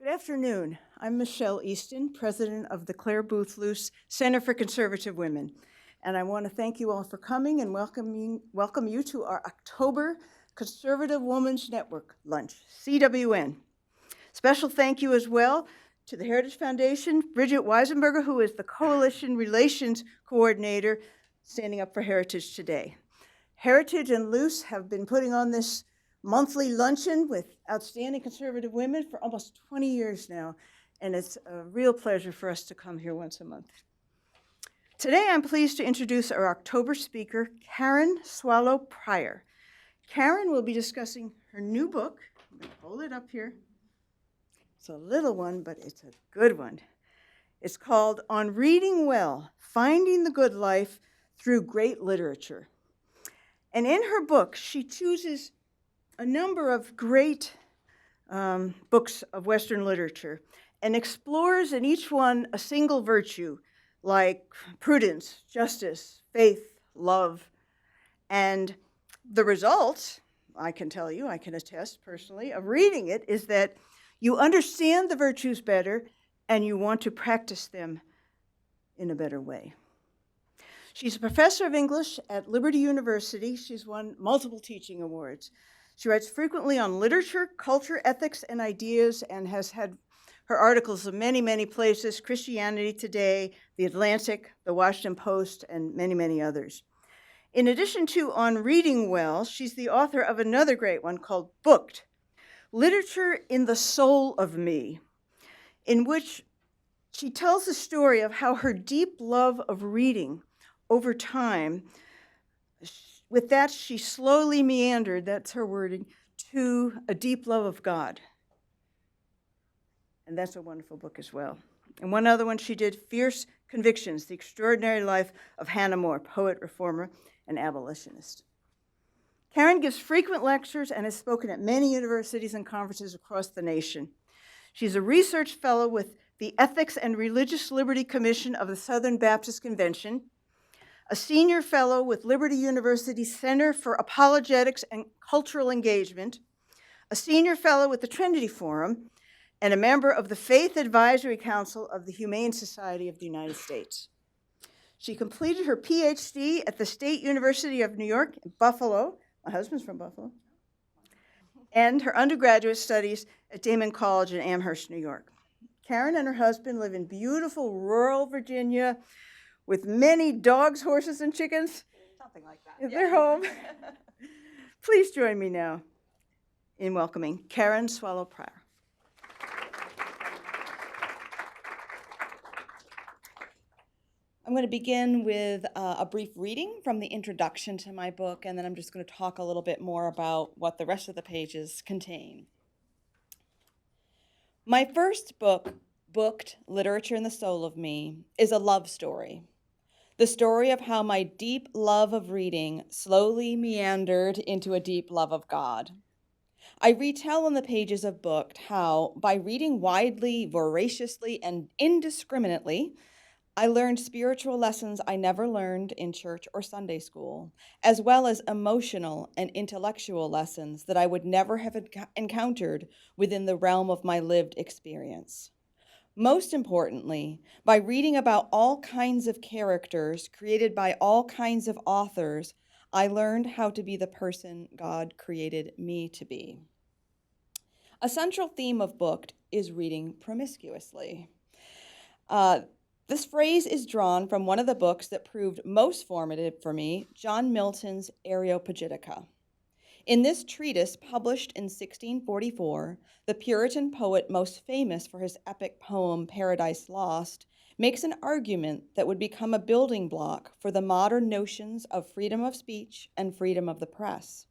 Good afternoon. I'm Michelle Easton, president of the Claire Booth Luce Center for Conservative Women. And I want to thank you all for coming and welcome you to our October Conservative Women's Network Lunch, CWN. Special thank you as well to the Heritage Foundation, Bridget Weisenberger, who is the Coalition Relations Coordinator, standing up for Heritage today. Heritage and Luce have been putting on this monthly luncheon with outstanding conservative women for almost 20 years now, and it's a real pleasure for us to come here once a month. Today, I'm pleased to introduce our October speaker, Karen Swallow Prior. Karen will be discussing her new book. I'm going to hold it up here. It's a little one, but it's a good one. It's called On Reading Well, Finding the Good Life Through Great Literature. And in her book, she chooses a number of great books of Western literature and explores in each one a single virtue like prudence, justice, faith, love. And the result, I can tell you, I can attest personally, of reading it is that you understand the virtues better and you want to practice them in a better way. She's a professor of English at Liberty University. She's won multiple teaching awards. She writes frequently on literature, culture, ethics, and ideas, and has had her articles in many, many places: Christianity Today, The Atlantic, The Washington Post, and many, many others. In addition to On Reading Well, she's the author of another great one called Booked, Literature in the Soul of Me, in which she tells the story of how her deep love of reading over time, with that, she slowly meandered, that's her wording, to a deep love of God. And that's a wonderful book as well. And one other one she did, Fierce Convictions, The Extraordinary Life of Hannah More, poet, reformer, and abolitionist. Karen gives frequent lectures and has spoken at many universities and conferences across the nation. She's a research fellow with the Ethics and Religious Liberty Commission of the Southern Baptist Convention, a senior fellow with Liberty University Center for Apologetics and Cultural Engagement, a senior fellow with the Trinity Forum, and a member of the Faith Advisory Council of the Humane Society of the United States. She completed her PhD at the State University of New York in Buffalo. My husband's from Buffalo. And her undergraduate studies at Damon College in Amherst, New York. Karen and her husband live in beautiful rural Virginia, with many dogs, horses, and chickens. Something like that. In their home. Please join me now in welcoming Karen Swallow Prior. I'm going to begin with a brief reading from the introduction to my book, and then I'm just going to talk a little bit more about what the rest of the pages contain. My first book, Booked, Literature in the Soul of Me, is a love story. The story of how my deep love of reading slowly meandered into a deep love of God. I retell in the pages of Booked how, by reading widely, voraciously, and indiscriminately, I learned spiritual lessons I never learned in church or Sunday school, as well as emotional and intellectual lessons that I would never have encountered within the realm of my lived experience. Most importantly, by reading about all kinds of characters created by all kinds of authors, I learned how to be the person God created me to be. A central theme of Booked is reading promiscuously. This phrase is drawn from one of the books that proved most formative for me, John Milton's Areopagitica. In this treatise, published in 1644, the Puritan poet most famous for his epic poem Paradise Lost makes an argument that would become a building block for the modern notions of freedom of speech and freedom of the press.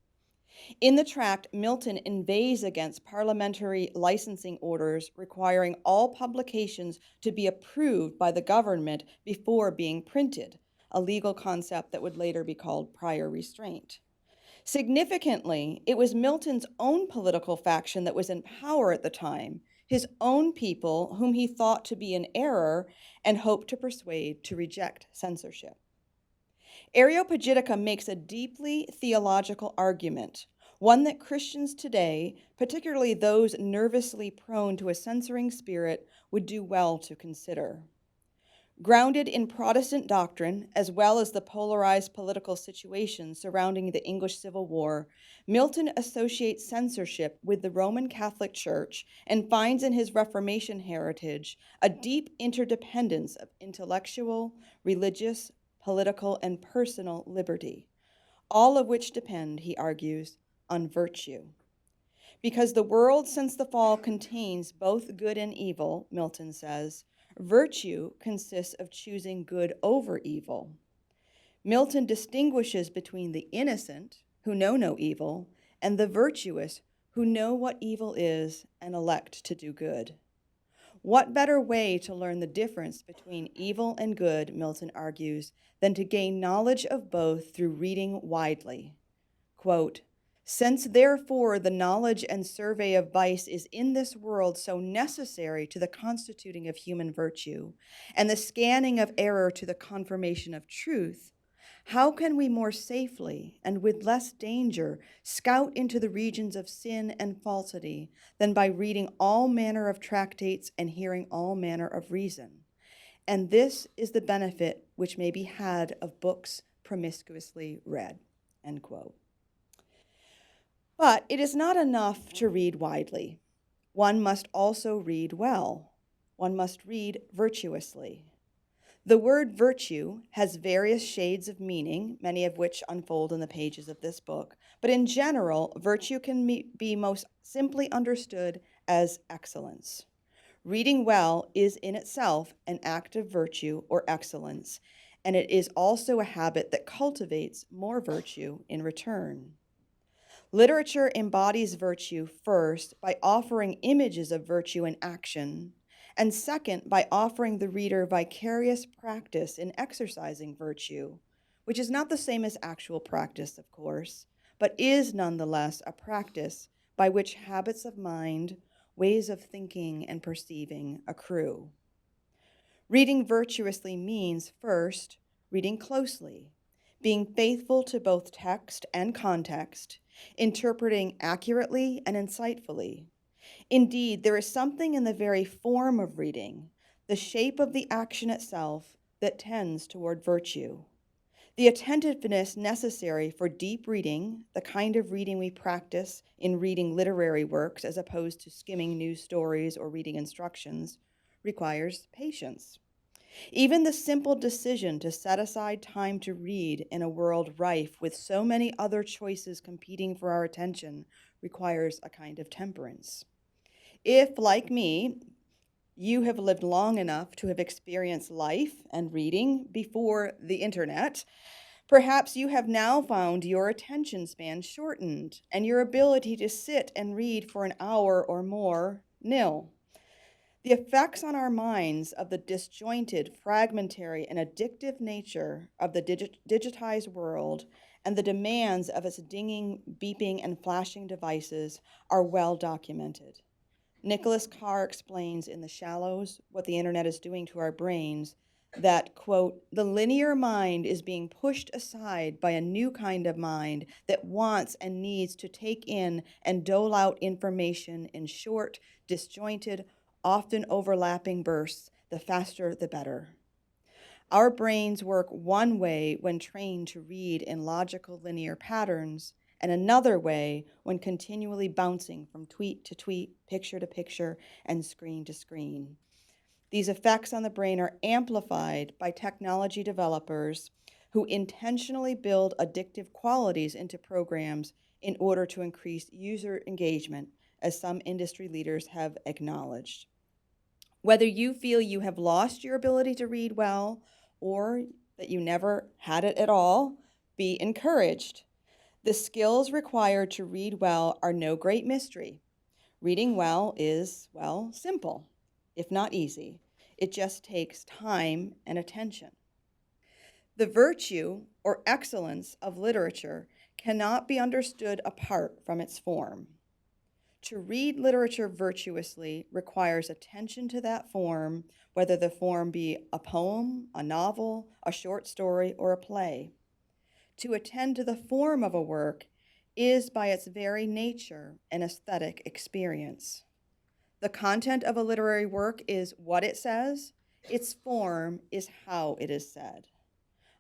In the tract, Milton inveighs against parliamentary licensing orders requiring all publications to be approved by the government before being printed, a legal concept that would later be called prior restraint. Significantly, it was Milton's own political faction that was in power at the time, his own people whom he thought to be in error and hoped to persuade to reject censorship. Areopagitica makes a deeply theological argument, one that Christians today, particularly those nervously prone to a censoring spirit, would do well to consider. Grounded in Protestant doctrine, as well as the polarized political situation surrounding the English Civil War, Milton associates censorship with the Roman Catholic Church and finds in his Reformation heritage a deep interdependence of intellectual, religious, political, and personal liberty, all of which depend, he argues, on virtue. Because the world since the fall contains both good and evil, Milton says, virtue consists of choosing good over evil. Milton distinguishes between the innocent, who know no evil, and the virtuous, who know what evil is and elect to do good. What better way to learn the difference between evil and good, Milton argues, than to gain knowledge of both through reading widely? Quote, since therefore the knowledge and survey of vice is in this world so necessary to the constituting of human virtue, and the scanning of error to the confirmation of truth, how can we more safely and with less danger scout into the regions of sin and falsity than by reading all manner of tractates and hearing all manner of reason? And this is the benefit which may be had of books promiscuously read, end quote. But it is not enough to read widely. One must also read well. One must read virtuously. The word virtue has various shades of meaning, many of which unfold in the pages of this book. But in general, virtue can be most simply understood as excellence. Reading well is in itself an act of virtue or excellence, and it is also a habit that cultivates more virtue in return. Literature embodies virtue first by offering images of virtue in action, and second by offering the reader vicarious practice in exercising virtue, which is not the same as actual practice, of course, but is nonetheless a practice by which habits of mind, ways of thinking and perceiving accrue. Reading virtuously means, first, reading closely, being faithful to both text and context, interpreting accurately and insightfully. Indeed, there is something in the very form of reading, the shape of the action itself, that tends toward virtue. The attentiveness necessary for deep reading, the kind of reading we practice in reading literary works as opposed to skimming news stories or reading instructions, requires patience. Even the simple decision to set aside time to read in a world rife with so many other choices competing for our attention requires a kind of temperance. If, like me, you have lived long enough to have experienced life and reading before the internet, perhaps you have now found your attention span shortened and your ability to sit and read for an hour or more nil. The effects on our minds of the disjointed, fragmentary, and addictive nature of the digitized world and the demands of its dinging, beeping, and flashing devices are well documented. Nicholas Carr explains in The Shallows what the internet is doing to our brains, that, quote, the linear mind is being pushed aside by a new kind of mind that wants and needs to take in and dole out information in short, disjointed, often overlapping bursts, the faster the better. Our brains work one way when trained to read in logical linear patterns, and another way when continually bouncing from tweet to tweet, picture to picture, and screen to screen. These effects on the brain are amplified by technology developers who intentionally build addictive qualities into programs in order to increase user engagement, as some industry leaders have acknowledged. Whether you feel you have lost your ability to read well or that you never had it at all, be encouraged. The skills required to read well are no great mystery. Reading well is, well, simple, if not easy. It just takes time and attention. The virtue or excellence of literature cannot be understood apart from its form. To read literature virtuously requires attention to that form, whether the form be a poem, a novel, a short story, or a play. To attend to the form of a work is by its very nature an aesthetic experience. The content of a literary work is what it says, its form is how it is said.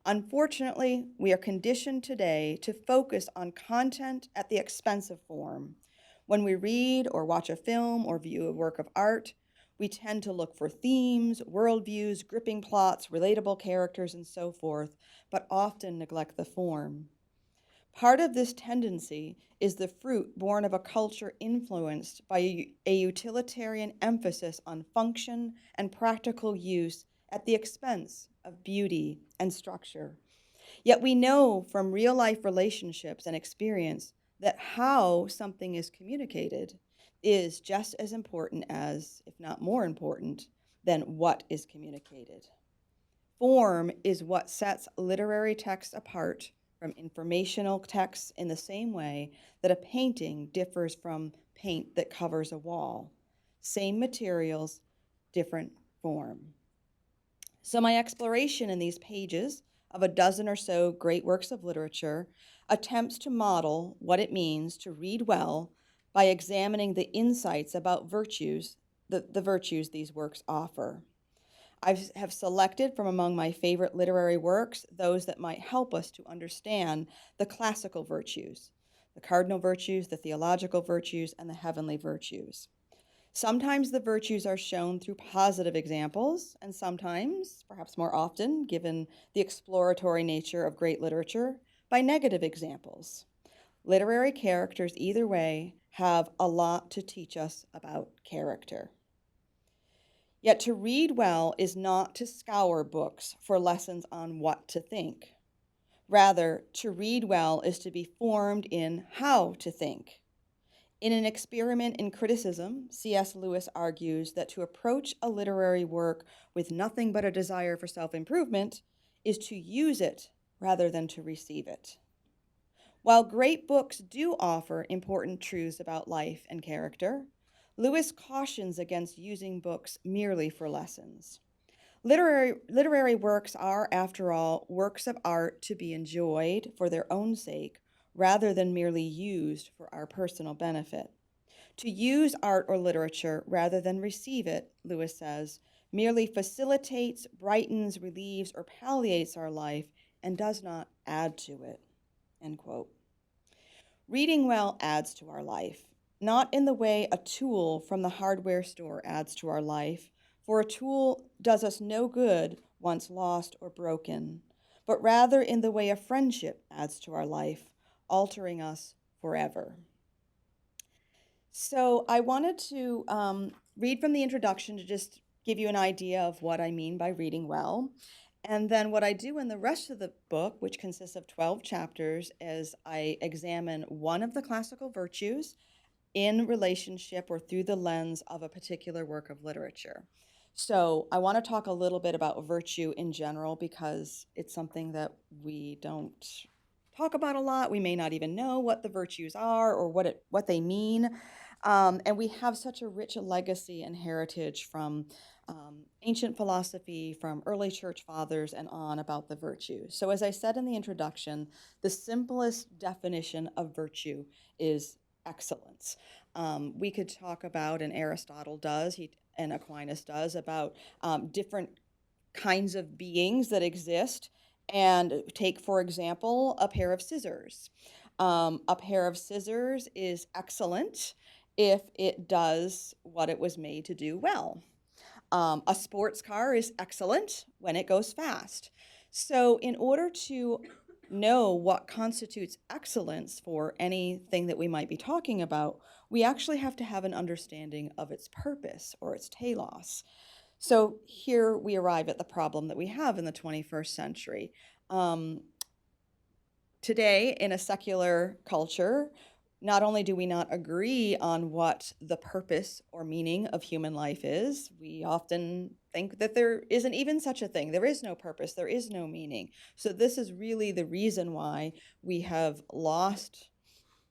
Unfortunately, we are conditioned today to focus on content at the expense of form. When we read or watch a film or view a work of art, we tend to look for themes, worldviews, gripping plots, relatable characters, and so forth, but often neglect the form. Part of this tendency is the fruit born of a culture influenced by a utilitarian emphasis on function and practical use at the expense of beauty and structure. Yet we know from real life relationships and experience that how something is communicated is just as important as, if not more important, than what is communicated. Form is what sets literary texts apart from informational texts in the same way that a painting differs from paint that covers a wall. Same materials, different form. So my exploration in these pages of a dozen or so great works of literature attempts to model what it means to read well by examining the insights about virtues, the virtues these works offer. I have selected from among my favorite literary works those that might help us to understand the classical virtues, the cardinal virtues, the theological virtues, and the heavenly virtues. Sometimes the virtues are shown through positive examples, and sometimes, perhaps more often, given the exploratory nature of great literature, by negative examples. Literary characters, either way, have a lot to teach us about character. Yet to read well is not to scour books for lessons on what to think. Rather, to read well is to be formed in how to think. In an experiment in criticism, C.S. Lewis argues that to approach a literary work with nothing but a desire for self-improvement is to use it rather than to receive it. While great books do offer important truths about life and character, Lewis cautions against using books merely for lessons. Literary works are, after all, works of art to be enjoyed for their own sake, rather than merely used for our personal benefit. To use art or literature rather than receive it, Lewis says, merely facilitates, brightens, relieves, or palliates our life and does not add to it, end quote. Reading well adds to our life, not in the way a tool from the hardware store adds to our life, for a tool does us no good once lost or broken, but rather in the way a friendship adds to our life, altering us forever. So I wanted to read from the introduction to just give you an idea of what I mean by reading well. And then what I do in the rest of the book, which consists of 12 chapters, is I examine one of the classical virtues in relationship or through the lens of a particular work of literature. So I want to talk a little bit about virtue in general because it's something that we don't talk about a lot. We may not even know what the virtues are or what they mean. And we have such a rich legacy and heritage from ancient philosophy, from early church fathers and on about the virtues. So as I said in the introduction, the simplest definition of virtue is excellence. We could talk about, and Aristotle does, and Aquinas does, about different kinds of beings that exist. And take, for example, a pair of scissors. A pair of scissors is excellent if it does what it was made to do well. A sports car is excellent when it goes fast. So in order to know what constitutes excellence for anything that we might be talking about, we actually have to have an understanding of its purpose or its telos. So here we arrive at the problem that we have in the 21st century. Today, in a secular culture, not only do we not agree on what the purpose or meaning of human life is, we often think that there isn't even such a thing. There is no purpose, there is no meaning. So this is really the reason why we have lost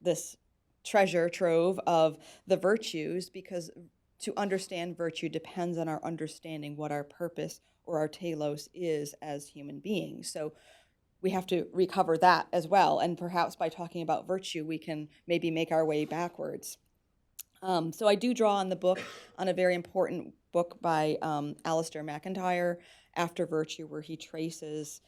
this treasure trove of the virtues, because to understand virtue depends on our understanding what our purpose or our telos is as human beings. So we have to recover that as well. And perhaps by talking about virtue, we can maybe make our way backwards. So I do draw on the book, on a very important book by Alistair MacIntyre, After Virtue, where he traces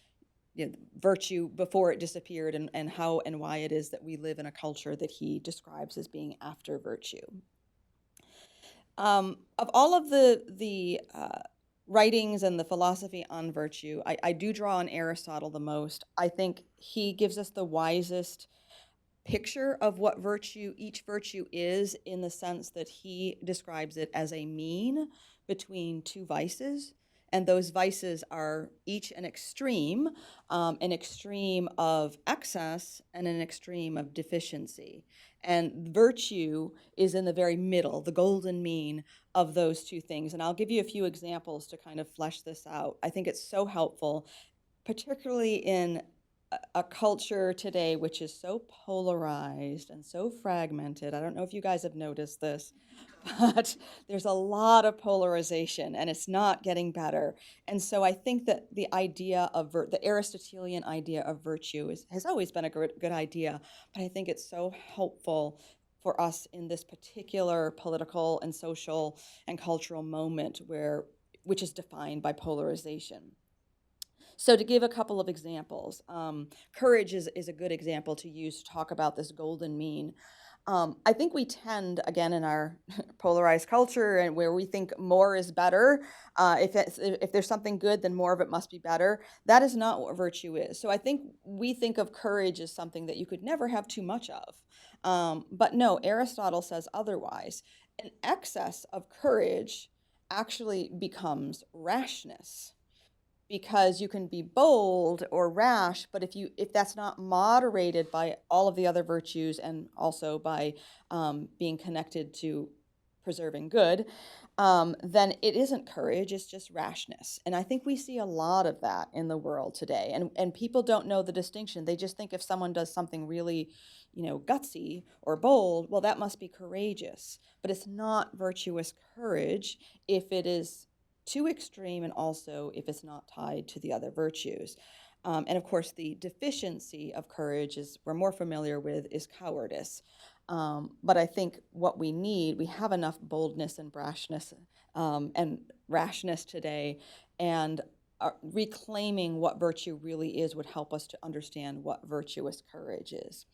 virtue before it disappeared, and how and why it is that we live in a culture that he describes as being after virtue. Of all of the writings and the philosophy on virtue, I do draw on Aristotle the most. I think he gives us the wisest picture of what each virtue is, in the sense that he describes it as a mean between two vices. And those vices are each an extreme of excess and an extreme of deficiency. And virtue is in the very middle, the golden mean of those two things. And I'll give you a few examples to kind of flesh this out. I think it's so helpful, particularly in a culture today which is so polarized and so fragmented. I don't know if you guys have noticed this, but there's a lot of polarization, and it's not getting better. And so I think that the idea of the Aristotelian idea of virtue has always been a good idea, but I think it's so helpful for us in this particular political and social and cultural moment which is defined by polarization. So to give a couple of examples, courage is a good example to use to talk about this golden mean. I think we tend, again, in our polarized culture, and where we think more is better, if there's something good, then more of it must be better. That is not what virtue is. So I think we think of courage as something that you could never have too much of. But no, Aristotle says otherwise. An excess of courage actually becomes rashness, because you can be bold or rash, but if that's not moderated by all of the other virtues, and also by being connected to preserving good, then it isn't courage, it's just rashness. And I think we see a lot of that in the world today. And people don't know the distinction. They just think if someone does something really, gutsy or bold, well, that must be courageous. But it's not virtuous courage if it is too extreme, and also if it's not tied to the other virtues. And of course, the deficiency of courage, we're more familiar with, is cowardice. But I think what we have enough boldness and brashness and rashness today, and reclaiming what virtue really is would help us to understand what virtuous courage is.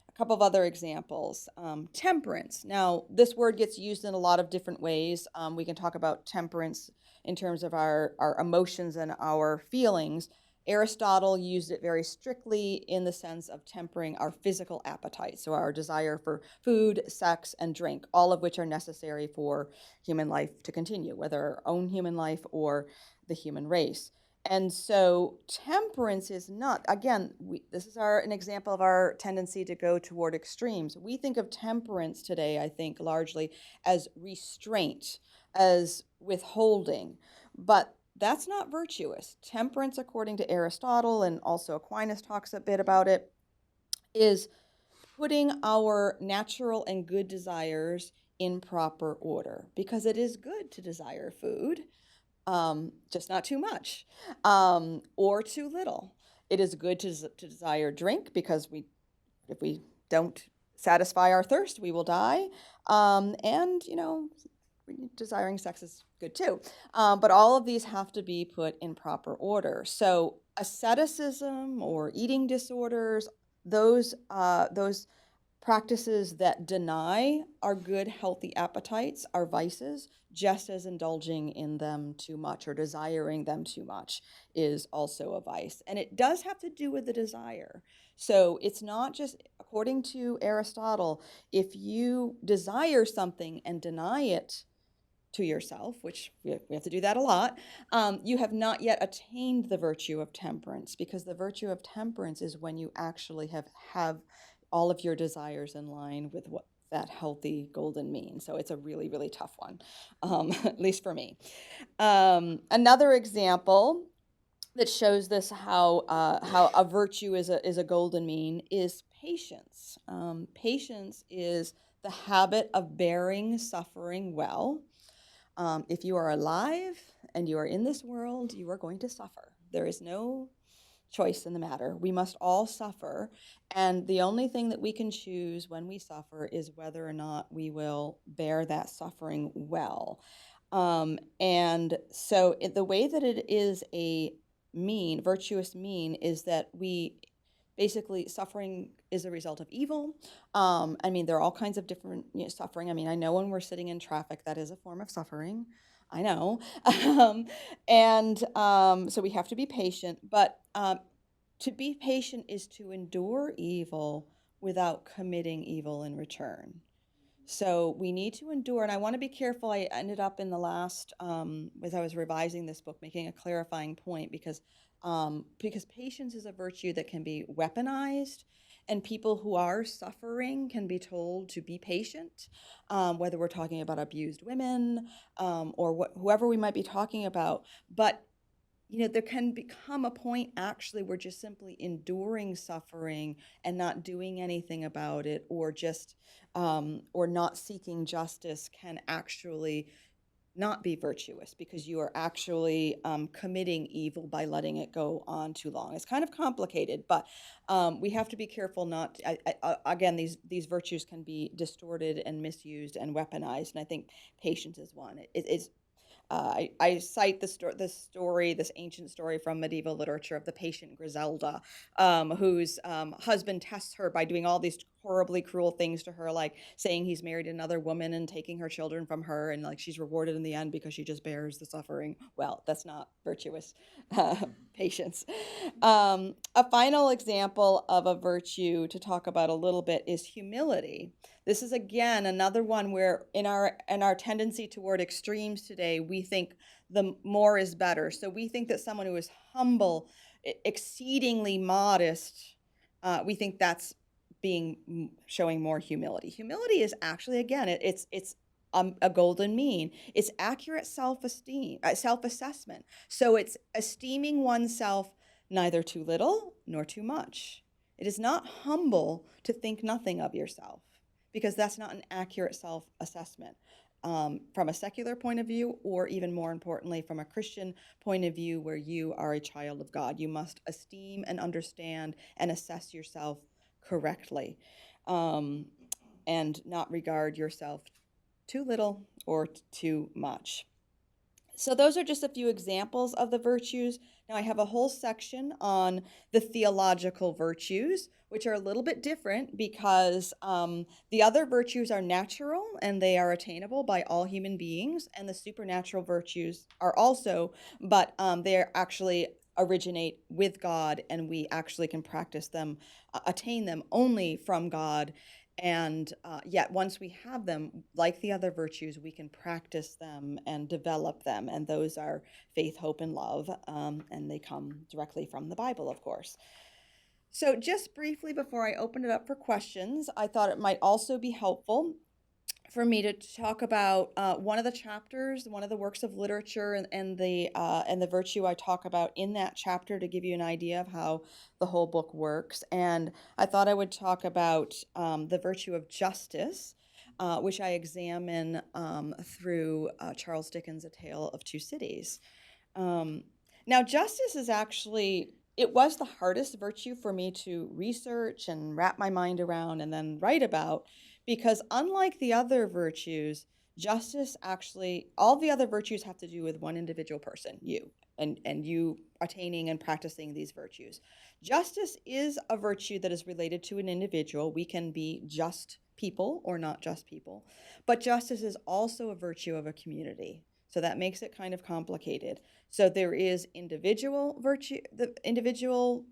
A couple of other examples. Temperance. Now, this word gets used in a lot of different ways. We can talk about temperance in terms of our emotions and our feelings. Aristotle used it very strictly in the sense of tempering our physical appetite, so our desire for food, sex, and drink, all of which are necessary for human life to continue, whether our own human life or the human race. And so temperance is not, again, this is an example of our tendency to go toward extremes. We think of temperance today, I think, largely as restraint, as withholding, but that's not virtuous. Temperance, according to Aristotle, and also Aquinas talks a bit about it, is putting our natural and good desires in proper order, because it is good to desire food, just not too much, or too little. It is good to desire drink, because if we don't satisfy our thirst, we will die. And desiring sex is good too. But all of these have to be put in proper order. So asceticism or eating disorders, those practices that deny our good, healthy appetites, our vices, just as indulging in them too much or desiring them too much is also a vice. And it does have to do with the desire. So it's not just, according to Aristotle, if you desire something and deny it to yourself, which we have to do that a lot, you have not yet attained the virtue of temperance, because the virtue of temperance is when you actually have all of your desires in line with what that healthy golden mean. So it's a really, really tough one, at least for me. Another example that shows this, how a virtue is a golden mean, is patience. Patience is the habit of bearing suffering well. If you are alive and you are in this world, you are going to suffer. There is no choice in the matter. We must all suffer, and the only thing that we can choose when we suffer is whether or not we will bear that suffering well. And so the way that it is a virtuous mean, is that we basically, suffering is a result of evil. I mean, there are all kinds of different suffering. I mean, I know when we're sitting in traffic, that is a form of suffering. I know. So we have to be patient, but to be patient is to endure evil without committing evil in return. So we need to endure, and I want to be careful. I ended up in the last, as I was revising this book, making a clarifying point, because patience is a virtue that can be weaponized, and people who are suffering can be told to be patient, whether we're talking about abused women, or whoever we might be talking about. But there can become a point, actually, where just simply enduring suffering and not doing anything about it, or just or not seeking justice, can actually not be virtuous, because you are actually committing evil by letting it go on too long. It's kind of complicated, but we have to be careful not. Again, these virtues can be distorted and misused and weaponized, and I think patience is one. It's I cite this ancient story from medieval literature of the patient Griselda, whose husband tests her by doing all these horribly cruel things to her, like saying he's married another woman and taking her children from her, and like she's rewarded in the end because she just bears the suffering. Well, that's not virtuous patience. A final example of a virtue to talk about a little bit is humility. This is, again, another one where in our tendency toward extremes today, we think the more is better. So we think that someone who is humble, exceedingly modest, we think that's showing more humility. Humility is actually, again, it's a golden mean. It's accurate self-esteem, self-assessment. So it's esteeming oneself neither too little nor too much. It is not humble to think nothing of yourself, because that's not an accurate self-assessment. From a secular point of view, or even more importantly, from a Christian point of view, where you are a child of God, you must esteem and understand and assess yourself correctly, and not regard yourself too little or too much. So those are just a few examples of the virtues. Now I have a whole section on the theological virtues, which are a little bit different, because the other virtues are natural and they are attainable by all human beings, and the supernatural virtues are also, but they actually originate with God, and we actually can practice them, attain them only from God. And yet, once we have them, like the other virtues, we can practice them and develop them. And those are faith, hope, and love. And they come directly from the Bible, of course. So just briefly, before I open it up for questions, I thought it might also be helpful for me to talk about one of the chapters, one of the works of literature, and the virtue I talk about in that chapter, to give you an idea of how the whole book works. And I thought I would talk about the virtue of justice, which I examine through Charles Dickens' A Tale of Two Cities. Now, justice is actually, it was the hardest virtue for me to research and wrap my mind around and then write about, because unlike the other virtues, justice actually, all the other virtues have to do with one individual person, you, and you attaining and practicing these virtues. Justice is a virtue that is related to an individual. We can be just people or not just people, but justice is also a virtue of a community. So that makes it kind of complicated. So there is individual virtue, the individual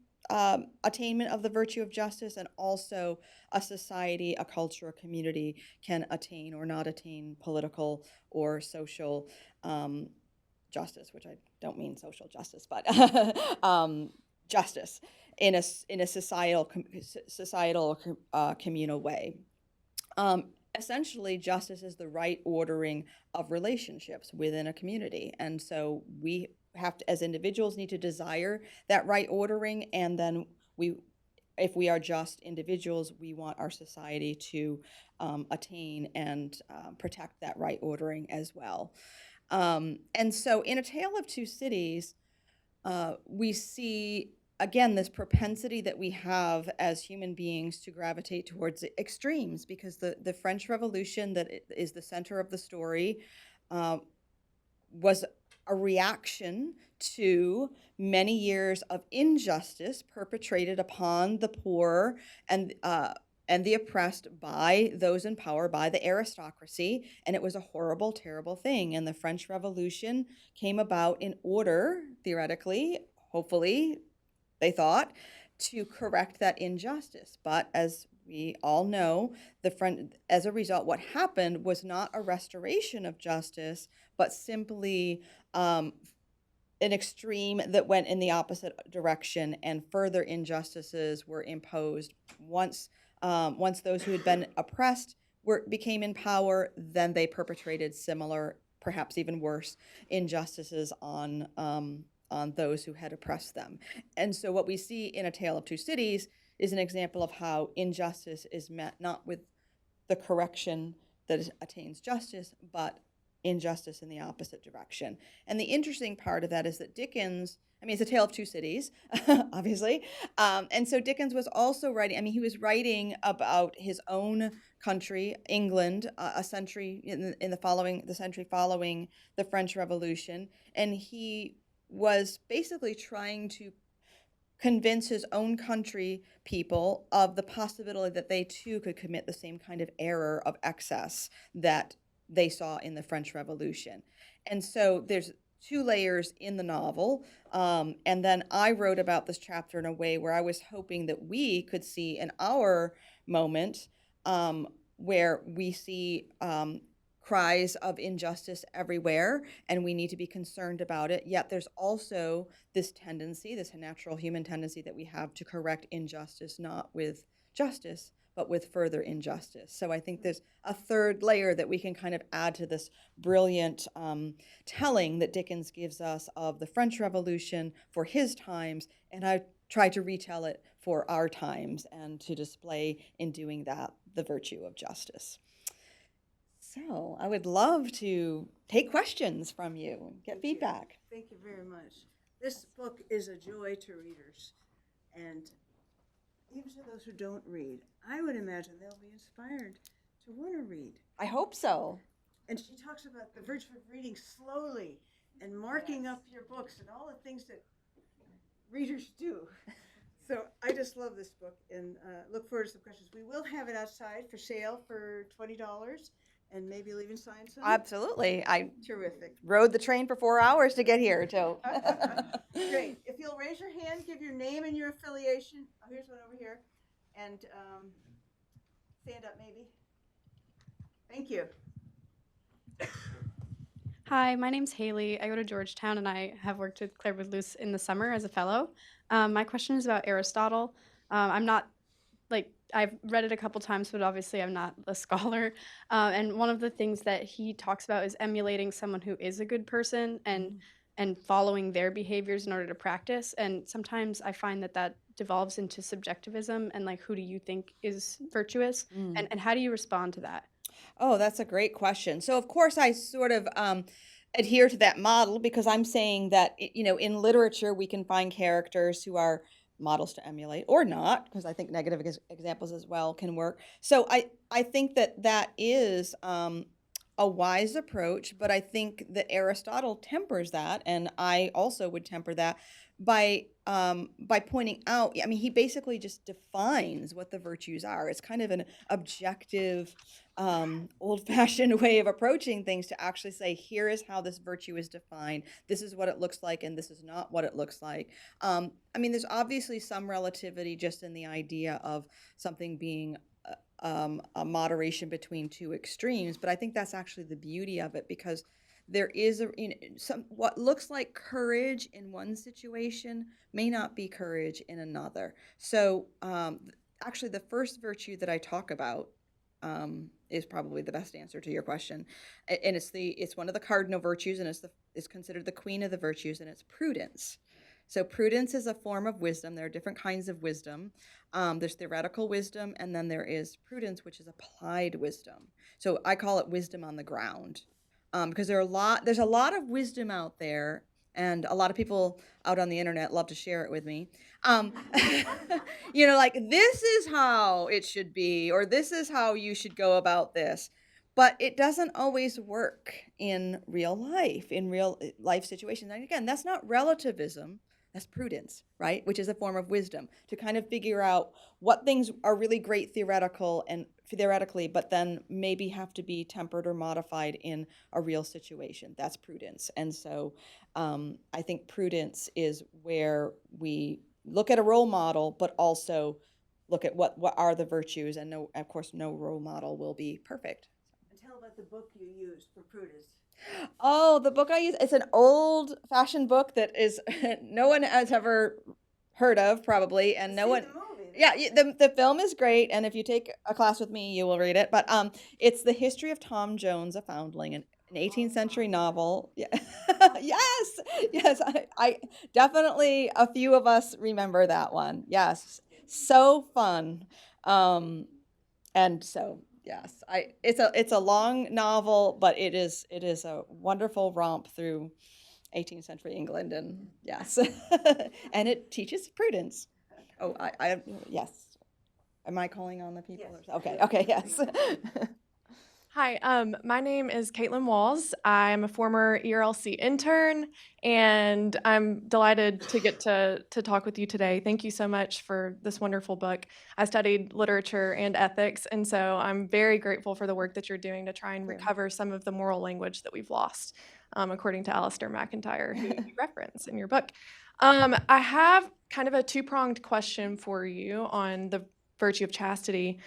attainment of the virtue of justice, and also a society, a culture, a community can attain or not attain political or social justice, which I don't mean social justice, but justice in a societal communal way. Essentially, justice is the right ordering of relationships within a community. And so we have to, as individuals, need to desire that right ordering. And then if we are just individuals, we want our society to attain and protect that right ordering as well. And so in A Tale of Two Cities, we see again, this propensity that we have as human beings to gravitate towards the extremes, because the French Revolution that is the center of the story uh, was a reaction to many years of injustice perpetrated upon the poor and the oppressed by those in power, by the aristocracy, and it was a horrible, terrible thing. And the French Revolution came about in order, theoretically, hopefully, they thought, to correct that injustice. But as we all know, as a result, what happened was not a restoration of justice, but simply an extreme that went in the opposite direction, and further injustices were imposed. Once those who had been oppressed became in power, then they perpetrated similar, perhaps even worse, injustices on those who had oppressed them. And so what we see in A Tale of Two Cities is an example of how injustice is met not with the correction that attains justice, but injustice in the opposite direction. And the interesting part of that is that Dickens, I mean, it's A Tale of Two Cities, obviously. And so Dickens was also writing, I mean, he was writing about his own country, England, a century in the century following the French Revolution. And he was basically trying to convince his own country people of the possibility that they too could commit the same kind of error of excess that they saw in the French Revolution. And so there's two layers in the novel. And then I wrote about this chapter in a way where I was hoping that we could see in our moment where we see cries of injustice everywhere, and we need to be concerned about it. Yet there's also this tendency, this natural human tendency that we have to correct injustice, not with justice, but with further injustice. So I think there's a third layer that we can kind of add to this brilliant telling that Dickens gives us of the French Revolution for his times, and I try to retell it for our times and to display in doing that the virtue of justice. So I would love to take questions from you, get feedback. Thank you very much. This book is a joy to readers, and even to those who don't read, I would imagine they'll be inspired to want to read. I hope so. And she talks about the virtue of reading slowly and marking up your books and all the things that readers do. So I just love this book and look forward to some questions. We will have it outside for sale for $20. And maybe you'll even sign some? Absolutely. I Terrific. rode the train for 4 hours to get here. So. Great. If you'll raise your hand, give your name and your affiliation. Oh, here's one over here. And stand up, maybe. Thank you. Hi, my name's Haley. I go to Georgetown, and I have worked with Claire Boothe-Luce in the summer as a fellow. My question is about Aristotle. I'm not, I've read it a couple times, but obviously I'm not a scholar. And one of the things that he talks about is emulating someone who is a good person and following their behaviors in order to practice. And sometimes I find that devolves into subjectivism and who do you think is virtuous? And how do you respond to that? Oh, that's a great question. So, of course, I sort of adhere to that model because I'm saying that, in literature, we can find characters who are models to emulate or not, because I think negative examples as well can work. So I think that is a wise approach, but I think that Aristotle tempers that, and I also would temper that by pointing out, I mean, he basically just defines what the virtues are. It's kind of an objective, old-fashioned way of approaching things to actually say, here is how this virtue is defined. This is what it looks like, and this is not what it looks like. I mean, there's obviously some relativity just in the idea of something being a moderation between two extremes, but I think that's actually the beauty of it, because there is what looks like courage in one situation may not be courage in another. So actually the first virtue that I talk about is probably the best answer to your question, and it's one of the cardinal virtues, and it's considered the queen of the virtues, and it's prudence. So prudence is a form of wisdom. There are different kinds of wisdom. There's theoretical wisdom, and then there is prudence, which is applied wisdom. So I call it wisdom on the ground, because there's a lot of wisdom out there and a lot of people out on the internet love to share it with me. Um, you know, like, this is how it should be, or this is how you should go about this. But it doesn't always work in real life, in real life situations. And again, that's not relativism, that's prudence, right? Which is a form of wisdom to kind of figure out what things are really great theoretically, but then maybe have to be tempered or modified in a real situation. That's prudence. And so I think prudence is where we look at a role model, but also look at what are the virtues. And no, of course, no role model will be perfect. And tell about the book you used for prudence. Oh, the book I use, it's an old-fashioned book that is no one has ever heard of, probably, and no one. Yeah, the film is great, and if you take a class with me, you will read it. But it's The History of Tom Jones, a Foundling, an 18th century novel. Yeah. Yes, yes, I definitely, a few of us remember that one. Yes, so fun. And so yes, it's a long novel, but it is a wonderful romp through 18th century England, and yes, and it teaches prudence. Oh, I yes. Am I calling on the people? Yes. Okay, yes. Hi, my name is Caitlin Walls. I'm a former ERLC intern, and I'm delighted to get to talk with you today. Thank you so much for this wonderful book. I studied literature and ethics, and so I'm very grateful for the work that you're doing to try and recover some of the moral language that we've lost, according to Alistair McIntyre, who you reference in your book. I have kind of a two-pronged question for you on the virtue of chastity.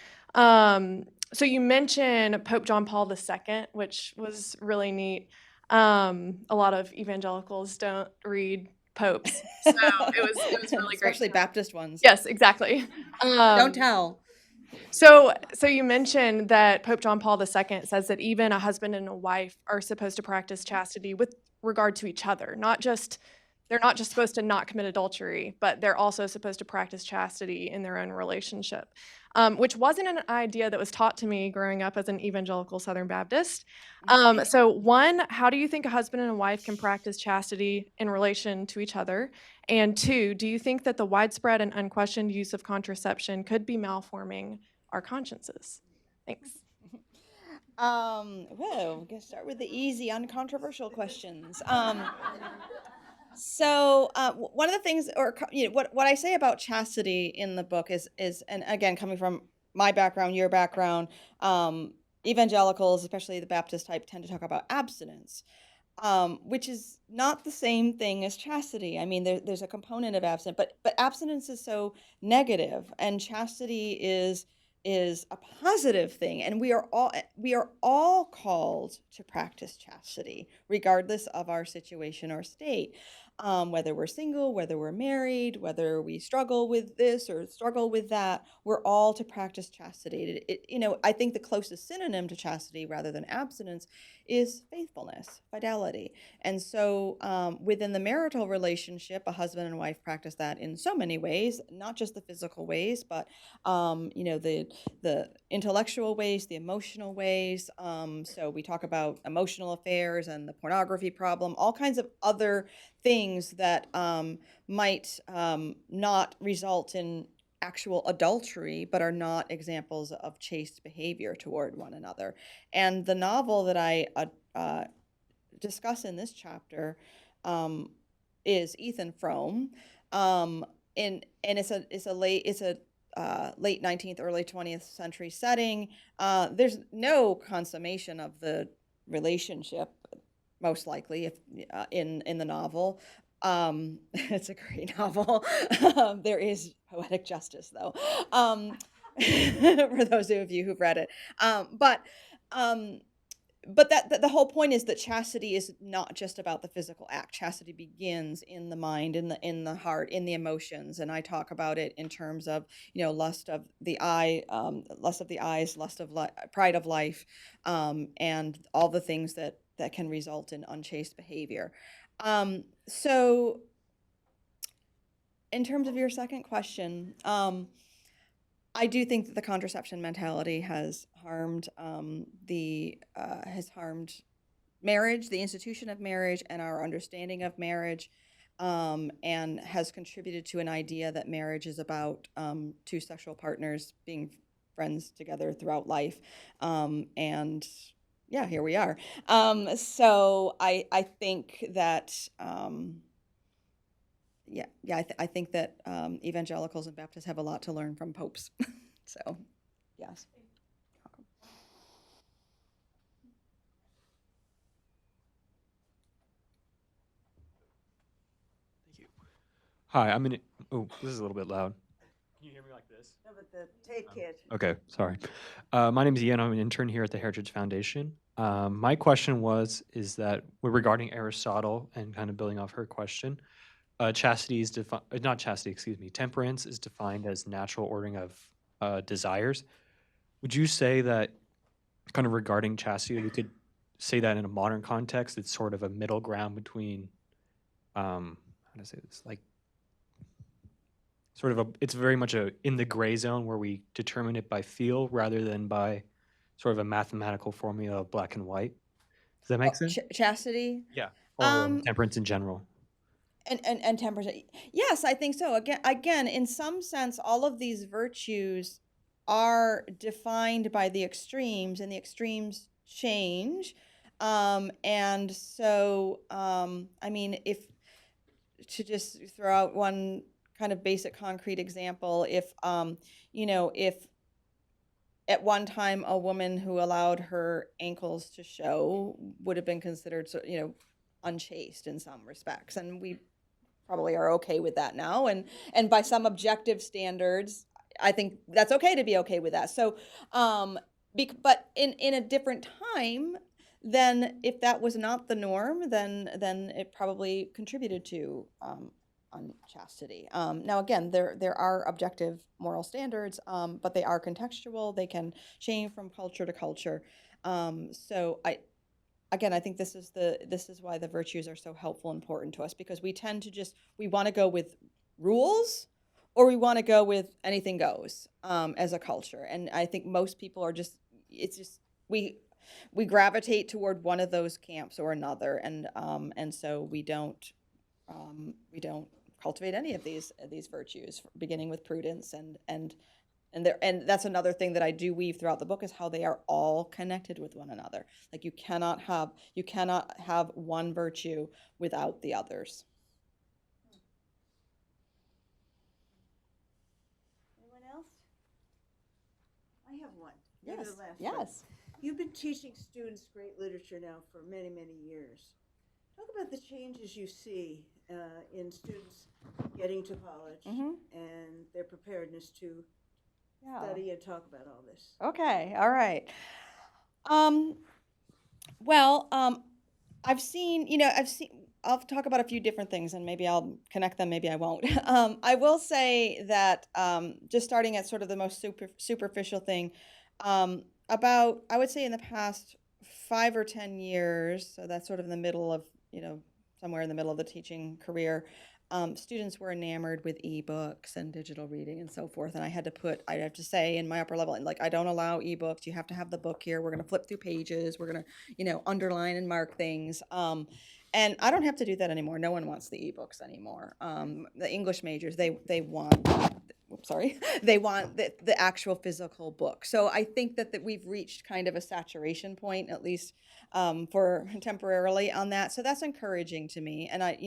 So you mentioned Pope John Paul II, which was really neat. A lot of evangelicals don't read popes, so it was really great. Especially Baptist ones. Yes, exactly. Don't tell. So you mentioned that Pope John Paul II says that even a husband and a wife are supposed to practice chastity with regard to each other. They're not just supposed to not commit adultery, but they're also supposed to practice chastity in their own relationship, which wasn't an idea that was taught to me growing up as an evangelical Southern Baptist. So one, how do you think a husband and a wife can practice chastity in relation to each other? And two, do you think that the widespread and unquestioned use of contraception could be malforming our consciences? Thanks. Well, we're gonna start with the easy, uncontroversial questions. So one of the things, or what I say about chastity in the book is, and again, coming from my background, your background, evangelicals, especially the Baptist type, tend to talk about abstinence, which is not the same thing as chastity. I mean, there's a component of abstinence, but abstinence is so negative, and chastity is a positive thing, and we are all called to practice chastity, regardless of our situation or state. Whether we're single, whether we're married, whether we struggle with this or struggle with that, we're all to practice chastity. I think the closest synonym to chastity rather than abstinence is faithfulness, fidelity. And so within the marital relationship, a husband and wife practice that in so many ways, not just the physical ways, but the intellectual ways, the emotional ways. So we talk about emotional affairs and the pornography problem, all kinds of other things that might not result in actual adultery, but are not examples of chaste behavior toward one another. And the novel that I discuss in this chapter is Ethan Frome, and it's a late 19th, early 20th century setting. There's no consummation of the relationship, most likely, if in the novel. It's a great novel. There is poetic justice, though, for those of you who've read it. But that the whole point is that chastity is not just about the physical act. Chastity begins in the mind, in the heart, in the emotions, and I talk about it in terms of lust of the eye, lust of the eyes, lust of pride of life, and all the things that can result in unchaste behavior. So in terms of your second question, I do think that the contraception mentality has harmed marriage, the institution of marriage, and our understanding of marriage, and has contributed to an idea that marriage is about two sexual partners being friends together throughout life. And yeah, here we are. So I think that I think that evangelicals and Baptists have a lot to learn from popes. So yes. Thank you. Hi, I'm in. Oh, this is a little bit loud. Can you hear me like this? No, but the tape can't. Okay, sorry. My name is Ian. I'm an intern here at the Heritage Foundation. My question is that regarding Aristotle and kind of building off her question, chastity is defined, not chastity, excuse me, temperance is defined as natural ordering of desires. Would you say that kind of regarding chastity, we could say that in a modern context, it's sort of a middle ground between, how to say this, like sort of it's very much in the gray zone where we determine it by feel rather than by sort of a mathematical formula of black and white. Does that make sense? Chastity. Yeah. Or temperance in general. And temperance. Yes, I think so. Again, in some sense, all of these virtues are defined by the extremes, and the extremes change. And so, I mean, if to just throw out one kind of basic concrete example, if if at one time a woman who allowed her ankles to show would have been considered unchaste in some respects, and we probably are okay with that now, and by some objective standards I think that's okay to be okay with that. So but in a different time, then if that was not the norm, then it probably contributed to unchastity. Now again, there are objective moral standards, but they are contextual. They can change from culture to culture. So I think this is why the virtues are so helpful and important to us, because we tend to we want to go with rules, or we want to go with anything goes as a culture. And I think most people are we gravitate toward one of those camps or another, and so we don't cultivate any of these virtues, beginning with prudence and that's another thing that I do weave throughout the book, is how they are all connected with one another. Like you cannot have one virtue without the others. Anyone else? I have one. You're the last one. Yes. You've been teaching students great literature now for many, many years. Talk about the changes you see in students getting to college and their preparedness to study and talk about all this. Okay, all right. I've seen, I'll talk about a few different things, and maybe I'll connect them, maybe I won't. I will say that just starting at sort of the most superficial thing, about, I would say in the past 5 or 10 years, so that's sort of in the middle of, somewhere in the middle of the teaching career, students were enamored with ebooks and digital reading and so forth. And I have to say in my upper level, like, I don't allow ebooks. You have to have the book here. We're going to flip through pages. We're going to, underline and mark things. And I don't have to do that anymore. No one wants the ebooks anymore. The English majors, they want, they want the actual physical book. So I think that we've reached kind of a saturation point, at least for temporarily on that. So that's encouraging to me. And I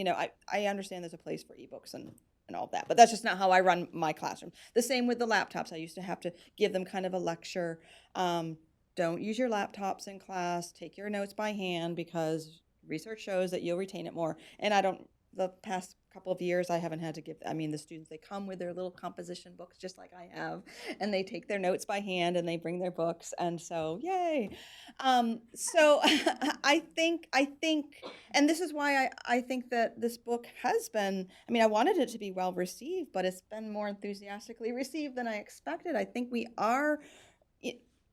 understand there's a place for ebooks and all that, but that's just not how I run my classroom. The same with the laptops. I used to have to give them kind of a lecture. Don't use your laptops in class. Take your notes by hand, because research shows that you'll retain it more. And the past couple of years, I haven't had to the students, they come with their little composition books, just like I have, and they take their notes by hand and they bring their books. And so, yay. So I think, and this is why I think that this book has been, I wanted it to be well received, but it's been more enthusiastically received than I expected. I think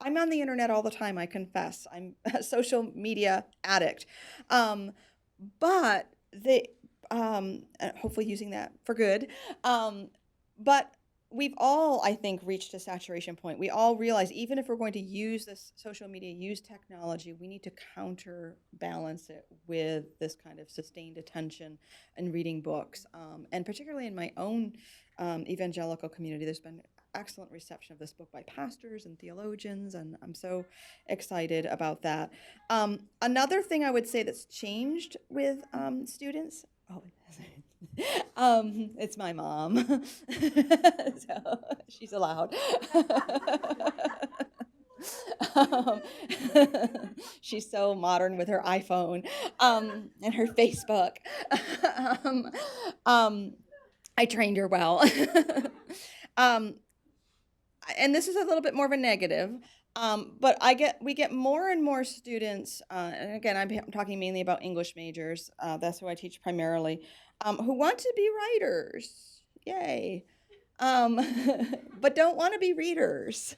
I'm on the internet all the time, I confess. I'm a social media addict. But hopefully using that for good. But we've all, I think, reached a saturation point. We all realize even if we're going to use this social media, use technology, we need to counterbalance it with this kind of sustained attention and reading books. And particularly in my own evangelical community, there's been excellent reception of this book by pastors and theologians, and I'm so excited about that. Another thing I would say that's changed with students, it's my mom, so she's allowed. um, she's so modern with her iPhone and her Facebook. I trained her well. And this is a little bit more of a negative, but we get more and more students, and again, I'm talking mainly about English majors. That's who I teach primarily, who want to be writers. Yay. But don't want to be readers.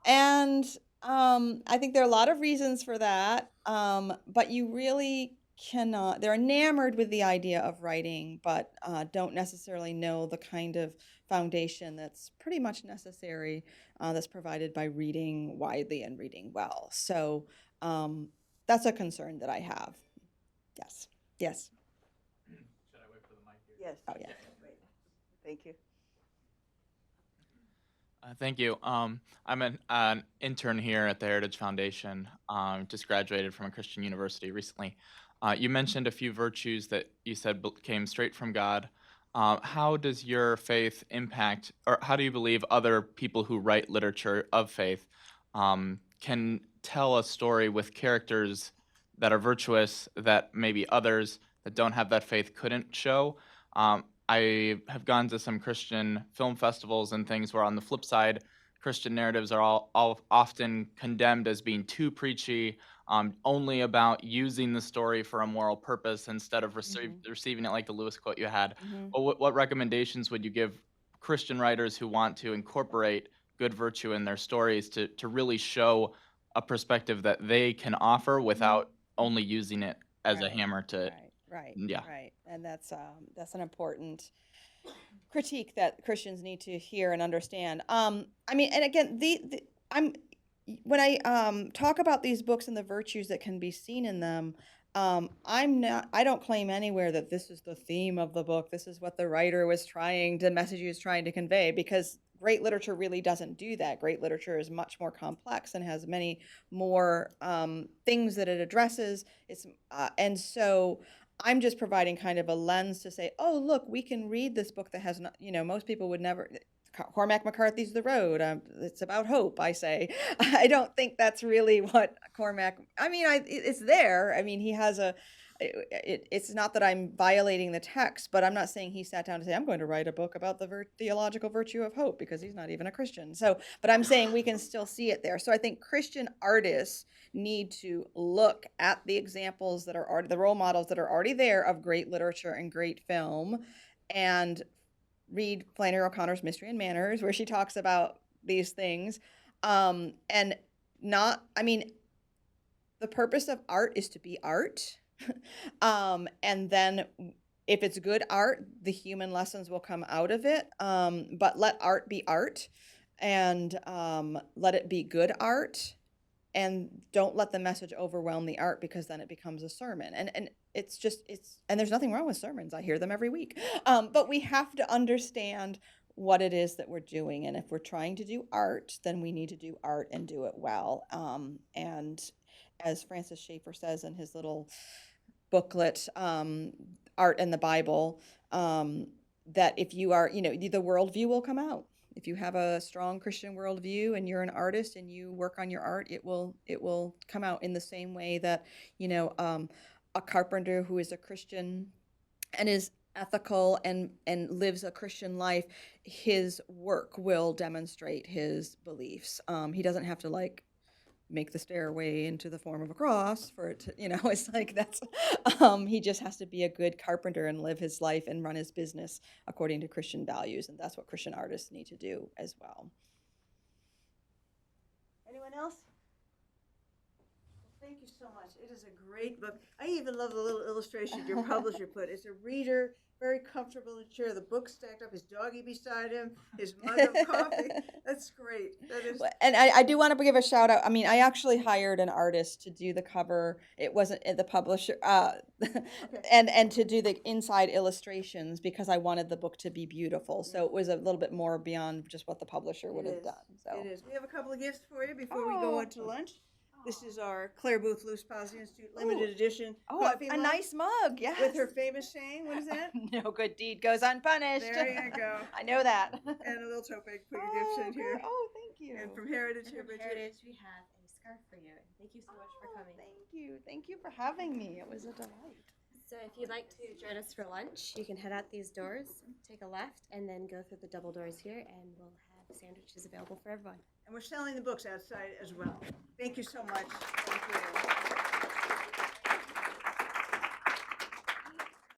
And I think there are a lot of reasons for that, but you really cannot. They're enamored with the idea of writing, but don't necessarily know the kind of foundation that's pretty much necessary, that's provided by reading widely and reading well. So that's a concern that I have. Yes. Yes. Should I wait for the mic here? Yes. Oh, yeah. Great. Thank you. Thank you. I'm an intern here at the Heritage Foundation. Just graduated from a Christian university recently. You mentioned a few virtues that you said came straight from God. How does your faith impact, or how do you believe other people who write literature of faith can tell a story with characters that are virtuous that maybe others that don't have that faith couldn't show? I have gone to some Christian film festivals and things where on the flip side, Christian narratives are all often condemned as being too preachy, only about using the story for a moral purpose instead of receiving it like the Lewis quote you had. Well, what recommendations would you give Christian writers who want to incorporate good virtue in their stories to really show a perspective that they can offer without only using it as a hammer to... Right. Yeah. Right. And that's an important critique that Christians need to hear and understand. I mean, and again, when I talk about these books and the virtues that can be seen in them, I don't claim anywhere that this is the theme of the book. This is what the writer the message he was trying to convey, because great literature really doesn't do that. Great literature is much more complex and has many more things that it addresses. And so I'm just providing kind of a lens to say, oh, look, we can read this book that has not, most people would never. Cormac McCarthy's The Road. It's about hope, I say. I don't think that's really what Cormac, it's there. I mean, he has it's not that I'm violating the text, but I'm not saying he sat down to say, I'm going to write a book about the theological virtue of hope, because he's not even a Christian. So, but I'm saying we can still see it there. So I think Christian artists need to look at the examples that are the role models that are already there of great literature and great film, and read Flannery O'Connor's Mystery and Manners, where she talks about these things. The purpose of art is to be art. And then if it's good art, the human lessons will come out of it. But let art be art, and let it be good art. And don't let the message overwhelm the art, because then it becomes a sermon. And and there's nothing wrong with sermons. I hear them every week. But we have to understand what it is that we're doing. And if we're trying to do art, then we need to do art and do it well. And as Francis Schaeffer says in his little booklet, Art and the Bible, that if you are, the worldview will come out. If you have a strong Christian worldview and you're an artist and you work on your art, it will come out in the same way that, a carpenter who is a Christian and is ethical and lives a Christian life, his work will demonstrate his beliefs. He doesn't have to make the stairway into the form of a cross for it to, it's like that's, he just has to be a good carpenter and live his life and run his business according to Christian values. And that's what Christian artists need to do as well. Anyone else? Well, thank you so so much. It is a great book. I even love the little illustration your publisher put. It's a reader, very comfortable in a chair, the book stacked up, his doggy beside him, his mug of coffee. That's great. That is. And I do want to give a shout out. I mean, I actually hired an artist to do the cover. It wasn't the publisher, and to do the inside illustrations because I wanted the book to be beautiful. So it was a little bit more beyond just what the publisher would It have is. done. So It is. We have a couple of gifts for you before we go Oh. on to lunch. This is our Claire Booth Luce Posey Institute limited edition oh, coffee a mug nice mug, yes. with her famous saying. What is that? No good deed goes unpunished. There you go. I know that. And a little tote bag. Put your gifts in here. Oh, thank you. And from Heritage And here, from Bridget. Heritage, we have a scarf for you. Thank you so much for coming. Thank you. Thank you for having me. It was a delight. So if you'd like to join us for lunch, you can head out these doors, take a left, and then go through the double doors here, and we'll have sandwiches available for everyone. And we're selling the books outside as well. Thank you so much. Thank you.